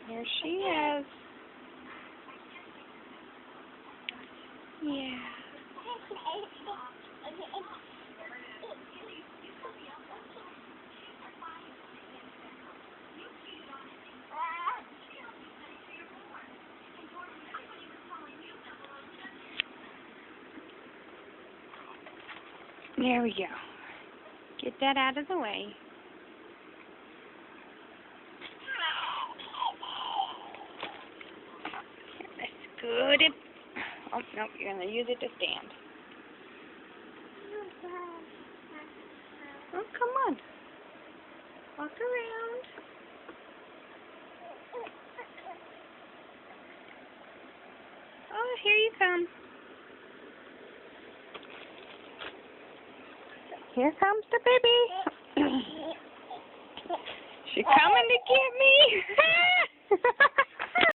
Here she is. Yeah. There we go. Get that out of the way. That's good. Oh, no, you're going to use it to stand. Oh, come on. Walk around. Oh, here you come. Here comes the baby. She's coming to get me.